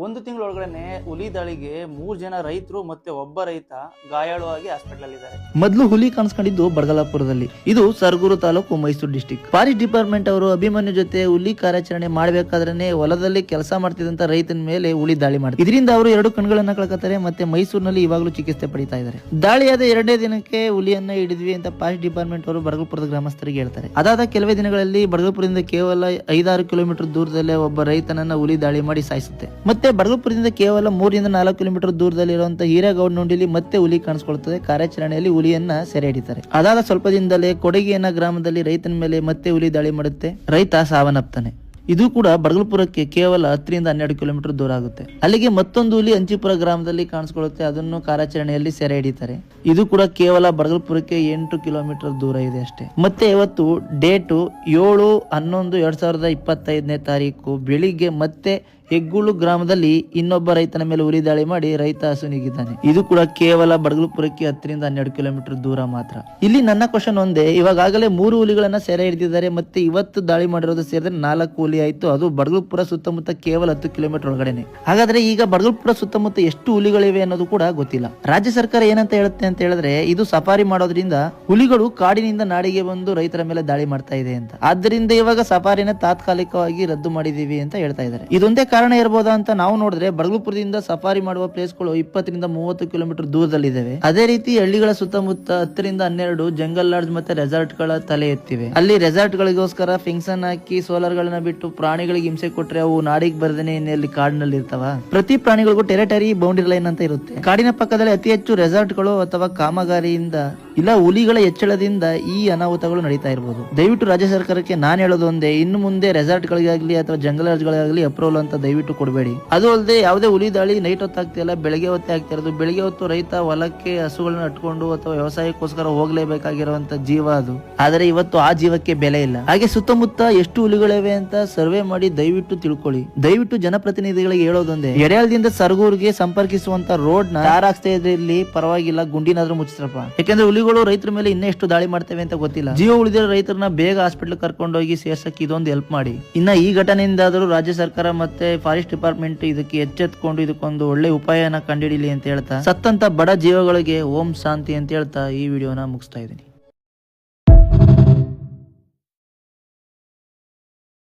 ಒಂದು ತಿಂಗಳೊಳಗಡೆ ಹುಲಿ ದಾಳಿಗೆ 3 ಜನ ರೈತರು ಮತ್ತೆ ಒಬ್ಬ ರೈತ ಗಾಯಾಳು ಆಗಿ ಹಾಸ್ಪಿಟಲ್ ಅಲ್ಲಿ ಇದ್ದಾರೆ. ಮೊದಲು ಹುಲಿ ಕಾಣಿಸ್ಕೊಂಡಿದ್ದು ಬಡಗಲಾಪುರದಲ್ಲಿ. ಇದು Saragur taluk, Mysuru district. Forest department ಅವರು ಅಭಿಮನ್ಯು ಜೊತೆ ಹುಲಿ ಕಾರ್ಯಾಚರಣೆ ಮಾಡಬೇಕಾದ್ರೆ ಹೊಲದಲ್ಲಿ ಕೆಲಸ ಮಾಡ್ತಿದ್ದಂತ ರೈತನ ಮೇಲೆ ಹುಲಿ ದಾಳಿ ಮಾಡಿದೆ. ಇದರಿಂದ ಅವರು 2 ಕಣ್ಗಳನ್ನ ಕಳ್ಕೊತಾರೆ. ಮತ್ತೆ ಮೈಸೂರಿನಲ್ಲಿ ಇವಾಗಲೂ ಚಿಕಿತ್ಸೆ ಪಡಿತಾ ಇದ್ದಾರೆ. ದಾಳಿಯಾದ 2ನೇ ದಿನಕ್ಕೆ ಹುಲಿಯನ್ನ ಹಿಡಿದ್ವಿ ಅಂತ ಫಾರೆಸ್ಟ್ ಡಿಪಾರ್ಟ್ಮೆಂಟ್ ಅವರು ಬಡಗಲ್ಪುರದ ಗ್ರಾಮಸ್ಥರಿಗೆ ಹೇಳ್ತಾರೆ. ಅದಾದ ಕೆಲವೇ ದಿನಗಳಲ್ಲಿ ಬಡಗಲ್ಪುರದಿಂದ ಕೇವಲ 5-6 ಕಿಲೋಮೀಟರ್ ದೂರದಲ್ಲೇ ಒಬ್ಬ ರೈತನನ್ನ ಹುಲಿ ದಾಳಿ ಮಾಡಿ ಸಾಯಿಸುತ್ತೆ. ಮತ್ತೆ ಬಡಗಲ್ಪುರದಿಂದ ಕೇವಲ 3-4 ಕಿಲೋಮೀಟರ್ ದೂರದಲ್ಲಿರುವಂತಹ ಹಿರೇಗೌಡನಹಳ್ಳಿಯಲ್ಲಿ ಮತ್ತೆ ಹುಲಿ ಕಾಣಿಸಿಕೊಳ್ಳುತ್ತದೆ. ಕಾರ್ಯಾಚರಣೆಯಲ್ಲಿ ಹುಲಿಯನ್ನ ಸೆರೆ ಹಿಡಿತಾರೆ. ಅದಾದ ಸ್ವಲ್ಪ ದಿನದಲ್ಲೇ ಕೊಡಗಿಯನ್ನ ಗ್ರಾಮದಲ್ಲಿ ರೈತನ ಮೇಲೆ ಮತ್ತೆ ಹುಲಿ ದಾಳಿ ಮಾಡುತ್ತೆ. ರೈತ ಸಾವನ್ನಪ್ತಾನೆ. ಇದು ಕೂಡ ಬಡಗಲ್ಪುರಕ್ಕೆ ಕೇವಲ 10-12 ಕಿಲೋಮೀಟರ್ ದೂರ ಆಗುತ್ತೆ. ಅಲ್ಲಿಗೆ ಮತ್ತೊಂದು ಹುಲಿ ಅಂಚಿಪುರ ಗ್ರಾಮದಲ್ಲಿ ಕಾಣಿಸ್ಕೊಳ್ಳುತ್ತೆ. ಅದನ್ನು ಕಾರ್ಯಾಚರಣೆಯಲ್ಲಿ ಸೆರೆ ಹಿಡಿತಾರೆ. ಇದು ಕೂಡ ಕೇವಲ ಬಡಗಲ್ಪುರಕ್ಕೆ 8 ಕಿಲೋಮೀಟರ್ ದೂರ ಇದೆ ಅಷ್ಟೇ. ಮತ್ತೆ ಇವತ್ತು ಡೇಟು 7/11/2025 ಬೆಳಿಗ್ಗೆ ಮತ್ತೆ ಹೆಗ್ಗುಳು ಗ್ರಾಮದಲ್ಲಿ ಇನ್ನೊಬ್ಬ ರೈತನ ಮೇಲೆ ಹುಲಿ ದಾಳಿ ಮಾಡಿ ರೈತ ಹಸುನಿಗಿದ್ದಾನೆ. ಇದು ಕೂಡ ಕೇವಲ ಬಡಗಲ್ಪುರಕ್ಕೆ 10-12 ಕಿಲೋಮೀಟರ್ ದೂರ ಮಾತ್ರ. ಇಲ್ಲಿ ನನ್ನ ಕ್ವಶನ್ ಒಂದೇ, ಇವಾಗಲೇ 3 ಹುಲಿಗಳನ್ನ ಸೆರೆ ಹಿಡಿದಿದ್ದಾರೆ. ಮತ್ತೆ ಇವತ್ತು ದಾಳಿ ಮಾಡಿರೋದು ಸೇರಿದ್ರೆ 4 ಹುಲಿ ಆಯ್ತು. ಅದು ಬಡಗಲ್ಪುರ ಸುತ್ತಮುತ್ತ ಕೇವಲ 10 ಕಿಲೋಮೀಟರ್ ಒಳಗಡೆನೆ. ಹಾಗಾದ್ರೆ ಈಗ ಬಡಗಲ್ಪುರ ಸುತ್ತಮುತ್ತ ಎಷ್ಟು ಹುಲಿಗಳಿವೆ ಅನ್ನೋದು ಕೂಡ ಗೊತ್ತಿಲ್ಲ. ರಾಜ್ಯ ಸರ್ಕಾರ ಏನಂತ ಹೇಳುತ್ತೆ ಅಂತ ಹೇಳಿದ್ರೆ, ಇದು ಸಫಾರಿ ಮಾಡೋದ್ರಿಂದ ಹುಲಿಗಳು ಕಾಡಿನಿಂದ ನಾಡಿಗೆ ಬಂದು ರೈತರ ಮೇಲೆ ದಾಳಿ ಮಾಡ್ತಾ ಇದೆ ಅಂತ. ಆದ್ದರಿಂದ ಇವಾಗ ಸಫಾರಿನ ತಾತ್ಕಾಲಿಕವಾಗಿ ರದ್ದು ಮಾಡಿದೀವಿ ಅಂತ ಹೇಳ್ತಾ ಇದ್ದಾರೆ. ಇದೊಂದೇ ಕಾರಣ ಇರಬಹುದಾ ಅಂತ ನಾವು ನೋಡಿದ್ರೆ, ಬಡಗಲ್ಪುರದಿಂದ ಸಫಾರಿ ಮಾಡುವ ಪ್ಲೇಸ್ಗಳು 20-30 ಕಿಲೋಮೀಟರ್ ದೂರದಲ್ಲಿದ್ದಾವೆ. ಅದೇ ರೀತಿ ಹಳ್ಳಿಗಳ ಸುತ್ತಮುತ್ತ 10-12 ಜಂಗಲ್ ಲಾಡ್ಜ್ ಮತ್ತೆ ರೆಸಾರ್ಟ್ ಗಳ ತಲೆ ಎತ್ತಿವೆ. ಅಲ್ಲಿ ರೆಸಾರ್ಟ್ ಗಳಿಗೋಸ್ಕರ ಫಿಂಕ್ಷನ್ ಹಾಕಿ ಸೋಲಾರ್ ಗಳನ್ನ ಬಿಟ್ಟು ಪ್ರಾಣಿಗಳಿಗೆ ಹಿಂಸೆ ಕೊಟ್ರೆ ಅವು ನಾಡಿಗೆ ಬರ್ದೇನೆ ಇನ್ನೆಲ್ಲಿ ಕಾಡಿನಲ್ಲಿ ಇರ್ತಾವ. ಪ್ರತಿ ಪ್ರಾಣಿಗಳಿಗೂ ಟೆರಿಟರಿ ಬೌಂಡರಿ ಲೈನ್ ಅಂತ ಇರುತ್ತೆ. ಕಾಡಿನ ಪಕ್ಕದಲ್ಲಿ ಅತಿ ಹೆಚ್ಚು ರೆಸಾರ್ಟ್ ಗಳು ಅಥವಾ ಕಾಮಗಾರಿಯಿಂದ ಇಲ್ಲ ಹುಲಿಗಳ ಹೆಚ್ಚಳದಿಂದ ಈ ಅನಾಹುತಗಳು ನಡೀತಾ ಇರಬಹುದು. ದಯವಿಟ್ಟು ರಾಜ್ಯ ಸರ್ಕಾರಕ್ಕೆ ನಾನು ಹೇಳೋದು ಒಂದೇ, ಇನ್ನು ಮುಂದೆ ರೆಸಾರ್ಟ್ ಗಳಿಗಾಗ್ಲಿ ಅಥವಾ ಜಂಗಲ್ ಲಾಡ್ಜ್ ಗಳಿಗಾಗ್ಲಿ ಅಪ್ರೂವಲ್ ಅಂತ ದಯವಿಟ್ಟು ಕೊಡಬೇಡಿ. ಅದು ಅಲ್ಲದೆ ಯಾವುದೇ ಹುಲಿ ದಾಳಿ ನೈಟ್ ಹೊತ್ತು ಆಗ್ತಿಲ್ಲ, ಬೆಳಗ್ಗೆ ಹೊತ್ತೇ ಆಗ್ತಿರೋದು. ಬೆಳಗ್ಗೆ ಹೊತ್ತು ರೈತ ಹೊಲಕ್ಕೆ ಹಸುಗಳನ್ನ ಅಟ್ಕೊಂಡು ಅಥವಾ ವ್ಯವಸಾಯಕ್ಕೋಸ್ಕರ ಹೋಗ್ಲೇಬೇಕಾಗಿರುವಂತ ಜೀವ ಅದು. ಆದರೆ ಇವತ್ತು ಆ ಜೀವಕ್ಕೆ ಬೆಲೆ ಇಲ್ಲ. ಹಾಗೆ ಸುತ್ತಮುತ್ತ ಎಷ್ಟು ಹುಲಿಗಳಿವೆ ಅಂತ ಸರ್ವೆ ಮಾಡಿ ದಯವಿಟ್ಟು ತಿಳ್ಕೊಳ್ಳಿ. ದಯವಿಟ್ಟು ಜನಪ್ರತಿನಿಧಿಗಳಿಗೆ ಹೇಳೋದೊಂದೇ, ಎಡೆಯಾಳದಿಂದ ಸರಗೂರಿಗೆ ಸಂಪರ್ಕಿಸುವಂತ ರೋಡ್ ನ ಯಾರು ಆಗ್ತಾ ಇದ್ರೆ ಇಲ್ಲಿ ಪರವಾಗಿಲ್ಲ, ಗುಂಡಿನಾದ್ರೂ ಮುಚ್ಚಿರಪ್ಪ. ಯಾಕಂದ್ರೆ ಹುಲಿಗಳು ರೈತರ ಮೇಲೆ ಇನ್ನೆಷ್ಟು ದಾಳಿ ಮಾಡ್ತೇವೆ ಅಂತ ಗೊತ್ತಿಲ್ಲ. ಜೀವ ಉಳಿದಿರೋ ರೈತರನ್ನ ಬೇಗ ಹಾಸ್ಪಿಟಲ್ ಕರ್ಕೊಂಡೋಗಿ ಸೇರ್ಸಕ್ಕೆ ಇದೊಂದು ಹೆಲ್ಪ್ ಮಾಡಿ. ಇನ್ನ ಈ ಘಟನೆಯಿಂದಾದರೂ ರಾಜ್ಯ ಸರ್ಕಾರ ಮತ್ತೆ ಫಾರೆಸ್ಟ್ ಡಿಪಾರ್ಟ್ಮೆಂಟ್ ಇದಕ್ಕೆ ಎಚ್ಚೆತ್ಕೊಂಡು ಇದಕ್ಕೊಂದು ಒಳ್ಳೆ ಉಪಾಯನ ಕಂಡುಹಿಡಿಯಲಿ ಅಂತ ಹೇಳ್ತಾ, ಸತ್ತಂತ ಬಡ ಜೀವಗಳಿಗೆ ಓಂ ಶಾಂತಿ ಅಂತ ಹೇಳ್ತಾ ಈ ವಿಡಿಯೋನ ಮುಗಿಸ್ತಾ ಇದ್ದೀನಿ.